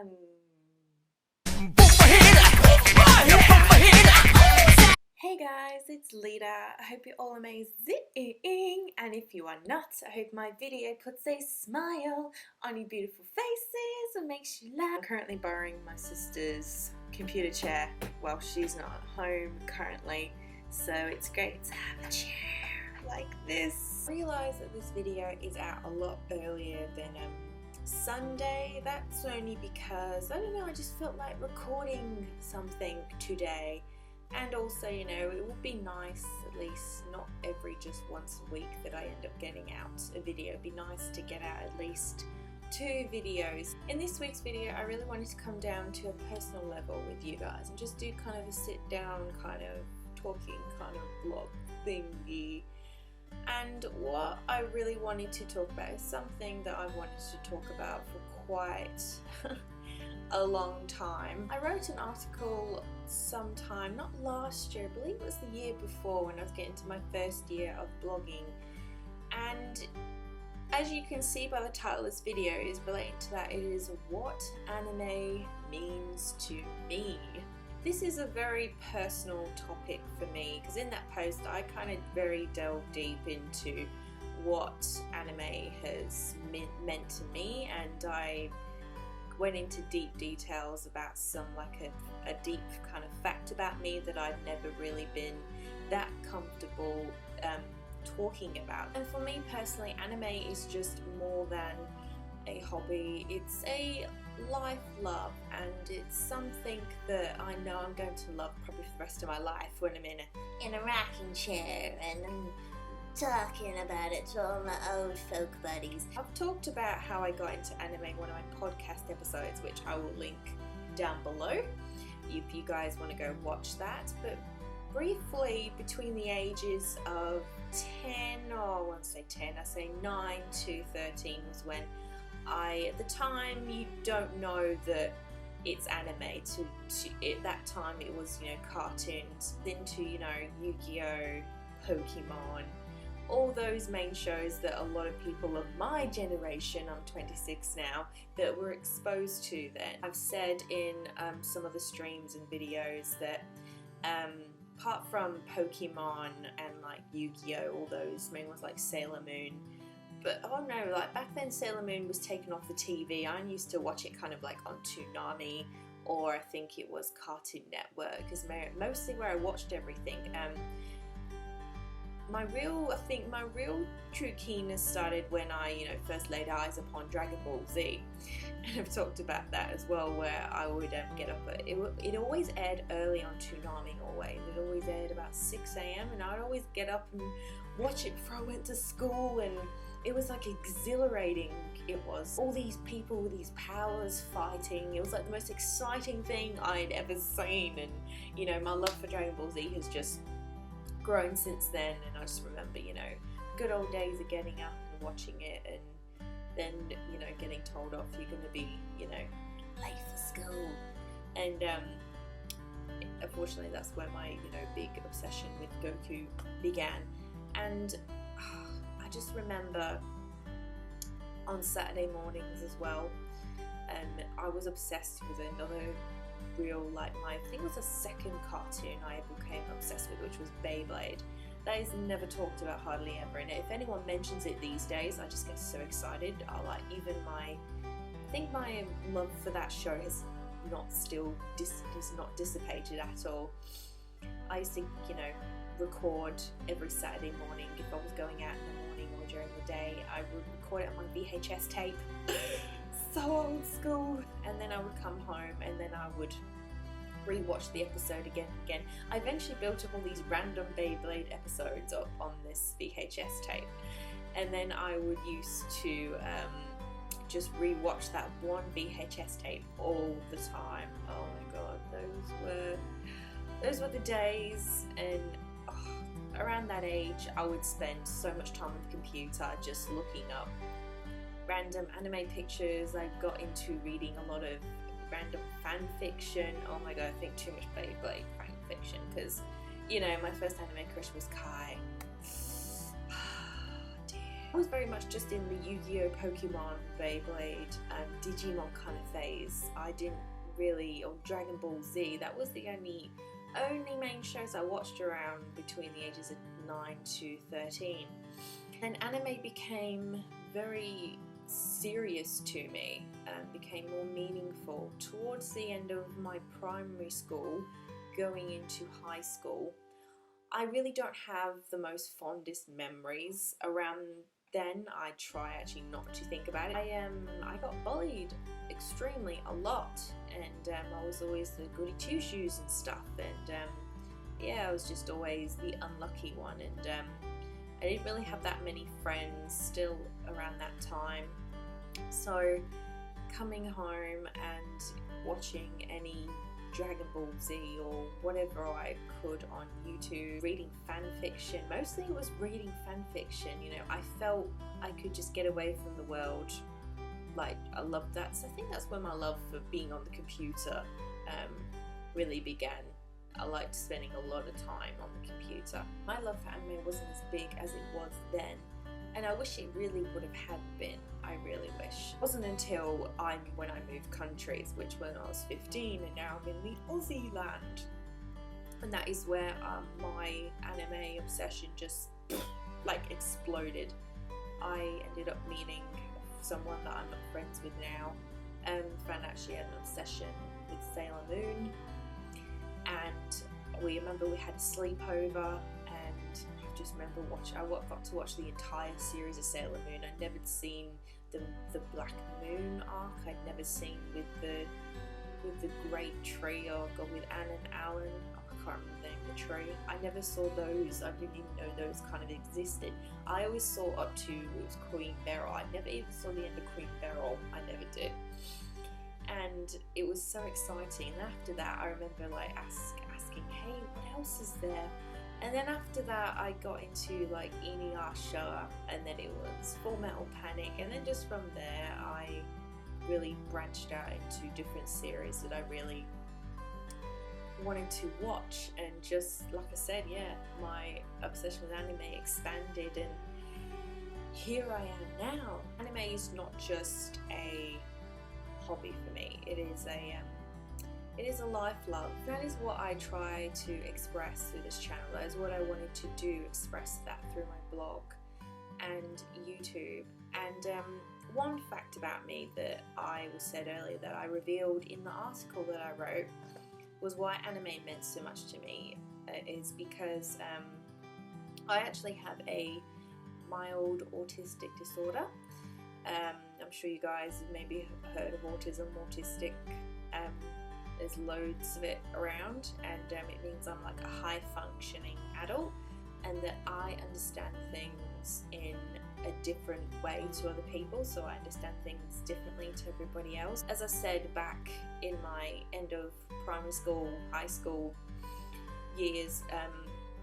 Hey guys, it's Lita. I hope you're all amazing, and if you are not, I hope my video puts a smile on your beautiful faces and makes you laugh. I'm currently borrowing my sister's computer chair while she's not at home currently, so it's great to have a chair like this. I realise that this video is out a lot earlier than Sunday. That's only because, I don't know, I just felt like recording something today. And also, you know, it would be nice, at least not every just once a week that I end up getting out a video. It'd be nice to get out at least 2 videos. In this week's video, I really wanted to come down to a personal level with you guys and just do kind of a sit down kind of talking kind of vlog thingy. And what I really wanted to talk about is something that I wanted to talk about for quite a long time. I wrote an article sometime, not last year, I believe it was the year before, when I was getting to my first year of blogging, and as you can see by the title of this video, is relating to that. It is what anime means to me. This is a very personal topic for me, because in that post I kind of very delved deep into what anime has meant to me, and I went into deep details about some, like a deep kind of fact about me that I've never really been that comfortable talking about. And for me personally, anime is just more than a hobby. It's a life love, and it's something that I know I'm going to love probably for the rest of my life when I'm in a rocking chair and I'm talking about it to all my old folk buddies. I've talked about how I got into anime in one of my podcast episodes, which I will link down below if you guys want to go watch that. But briefly, between the ages of 10, or I won't say 10, I say 9 to 13 was when at the time, you don't know that it's anime. At that time it was, you know, cartoons, into, you know, Yu-Gi-Oh, Pokemon, all those main shows that a lot of people of my generation, I'm 26 now, that were exposed to then. I've said in some of the streams and videos that apart from Pokemon and like Yu-Gi-Oh, all those main ones like Sailor Moon, but oh no, like back then Sailor Moon was taken off the TV. I used to watch it kind of like on Toonami, or I think it was Cartoon Network, is mostly where I watched everything. My real true keenness started when I, you know, first laid eyes upon Dragon Ball Z, and I've talked about that as well, where I would get up at, it always aired early on Toonami always. It always aired about 6 AM, and I'd always get up and watch it before I went to school, and it was like exhilarating. It was all these people with these powers fighting. It was like the most exciting thing I'd ever seen, and you know, my love for Dragon Ball Z has just grown since then. And I just remember, you know, good old days of getting up and watching it, and then, you know, getting told off, you're going to be, you know, late for school. And unfortunately that's where my, you know, big obsession with Goku began. And I just remember on Saturday mornings as well, I was obsessed with another real, like, I think it was a second cartoon I became obsessed with, which was Beyblade. That is never talked about hardly ever, and if anyone mentions it these days, I just get so excited. I think my love for that show has not dissipated at all. I used to, you know, record every Saturday morning. If I was going out in the morning or during the day, I would record it on my VHS tape. So old school. And then I would come home and then I would rewatch the episode again and again. I eventually built up all these random Beyblade episodes up on this VHS tape, and then I would used to just rewatch that one VHS tape all the time. Oh my god, those were the days. And around that age, I would spend so much time on the computer just looking up random anime pictures. I got into reading a lot of random fan fiction. Oh my god, I think too much Beyblade fan fiction, because, you know, my first anime crush was Kai. Dear. I was very much just in the Yu-Gi-Oh, Pokemon, Beyblade, Digimon kind of phase. I didn't really, or Dragon Ball Z, that was the only main shows I watched around between the ages of 9 to 13. Then anime became very serious to me and became more meaningful towards the end of my primary school, going into high school. I really don't have the most fondest memories around then. I try actually not to think about it. I got bullied extremely a lot, and I was always the goody two shoes and stuff, and yeah, I was just always the unlucky one, and I didn't really have that many friends still around that time. So coming home and watching any Dragon Ball Z or whatever I could on YouTube, reading fan fiction. Mostly it was reading fan fiction, you know. I felt I could just get away from the world. Like, I loved that. So I think that's when my love for being on the computer really began. I liked spending a lot of time on the computer. My love for anime wasn't as big as it was then, and I wish it really would have had been. I really wish. It wasn't until when I moved countries, which when I was 15, and now I'm in the Aussie land, and that is where my anime obsession just like exploded. I ended up meeting someone that I'm not friends with now, and found out she had an obsession with Sailor Moon, and we had a sleepover, and I just remember I got to watch the entire series of Sailor Moon. I'd never seen the Black Moon arc. I'd never seen with the great tree or with Anne and Alan. I can't remember the name of the tree. I never saw those. I didn't even know those kind of existed. I always saw up to Queen Beryl. I never even saw the end of Queen Beryl. I never did. And it was so exciting. And after that, I remember like asking, hey, what else is there? And then after that, I got into like Inuyasha, and then it was Full Metal Panic, and then just from there, I really branched out into different series that I really wanted to watch. And just like I said, yeah, my obsession with anime expanded, and here I am now. Anime is not just a hobby for me. It is a life love. That is what I try to express through this channel. That is what I wanted to do, express that through my blog and YouTube. And one fact about me that I said earlier that I revealed in the article that I wrote was why anime meant so much to me is because I actually have a mild autistic disorder. I'm sure you guys have maybe heard of autism, autistic. There's loads of it around, and it means I'm like a high functioning adult, and that I understand things in a different way to other people, so I understand things differently to everybody else. As I said back in my end of primary school, high school years,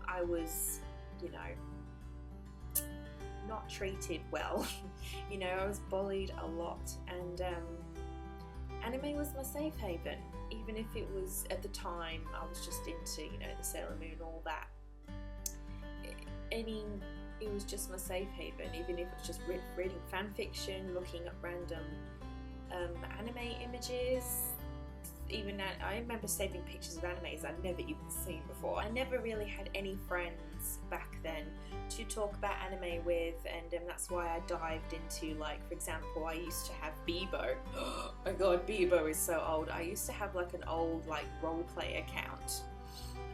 I was, you know, not treated well. You know, I was bullied a lot, and anime was my safe haven. Even if it was, at the time, I was just into, you know, the Sailor Moon, all that. It was just my safe haven, even if it was just reading fan fiction, looking at random anime images. Even I remember saving pictures of animes I'd never even seen before. I never really had any friends back then to talk about anime with, and that's why I dived into, like, for example, I used to have Bebo. Oh my god, Bebo is so old. I used to have like an old like roleplay account,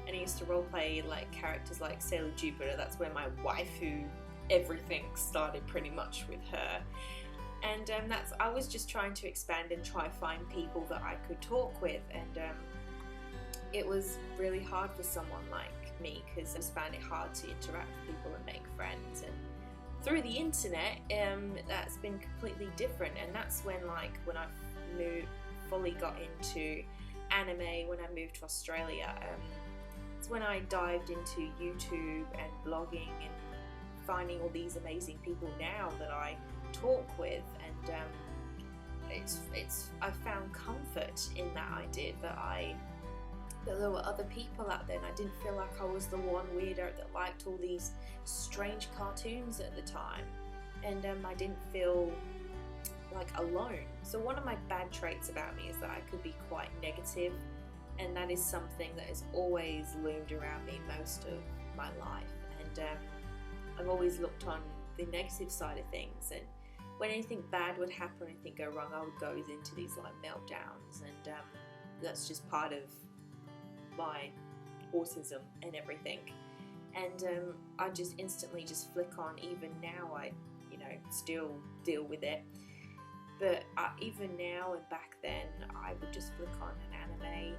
and I used to roleplay like characters like Sailor Jupiter. That's where my waifu everything started, pretty much, with her. And I was just trying to expand and try find people that I could talk with, and it was really hard for someone like me, because I just found it hard to interact with people and make friends. And through the internet, that's been completely different, and that's when I fully got into anime when I moved to Australia. It's when I dived into YouTube and blogging and finding all these amazing people now that I talk with, and I found comfort in that idea that there were other people out there, and I didn't feel like I was the one weirdo that liked all these strange cartoons at the time. and I didn't feel like alone. So one of my bad traits about me is that I could be quite negative, and that is something that has always loomed around me most of my life, and I've always looked on the negative side of things, and when anything bad would happen, anything go wrong, I would go into these like meltdowns, and that's just part of my autism and everything. And I just instantly just flick on. Even now I, still deal with it, but even now and back then, I would just flick on an anime,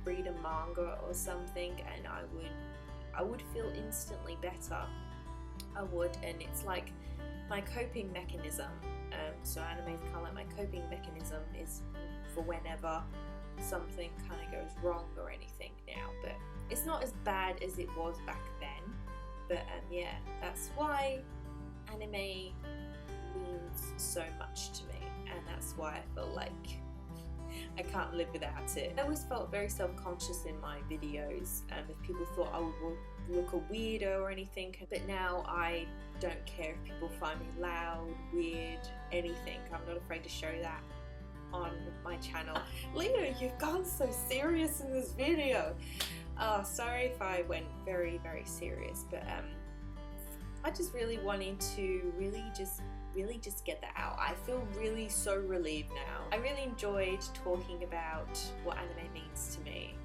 read a manga or something, and I would feel instantly better. I would, and it's like my coping mechanism. So anime is kind of like my coping mechanism is for whenever something kind of goes wrong or anything now, but it's not as bad as it was back then. But yeah, that's why anime means so much to me, and that's why I feel like I can't live without it. I always felt very self-conscious in my videos, if people thought I would look a weirdo or anything, but now I don't care if people find me loud, weird, anything. I'm not afraid to show that on my channel. Lita, you've gone so serious in this video. Oh, sorry if I went very, very serious, but I just really wanted to really just get that out. I feel really so relieved now. I really enjoyed talking about what anime means to me.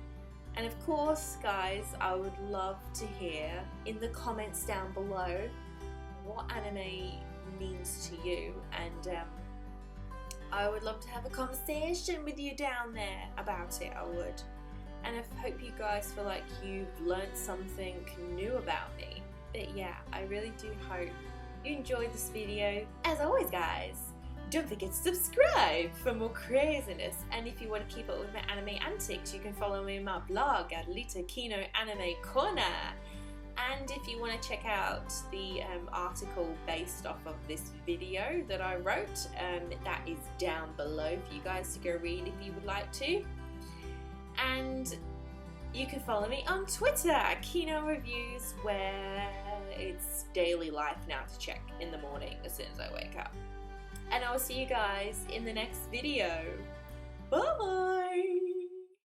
And of course, guys, I would love to hear in the comments down below what anime means to you, and I would love to have a conversation with you down there about it. I would. And I hope you guys feel like you've learned something new about me. But yeah, I really do hope you enjoyed this video. As always, guys, don't forget to subscribe for more craziness. And if you want to keep up with my anime antics, you can follow me on my blog at Lita Kino Anime Corner. And if you want to check out the article based off of this video that I wrote, that is down below for you guys to go read if you would like to. And you can follow me on Twitter at Kino Reviews, where it's daily life now to check in the morning as soon as I wake up. And I will see you guys in the next video. Bye!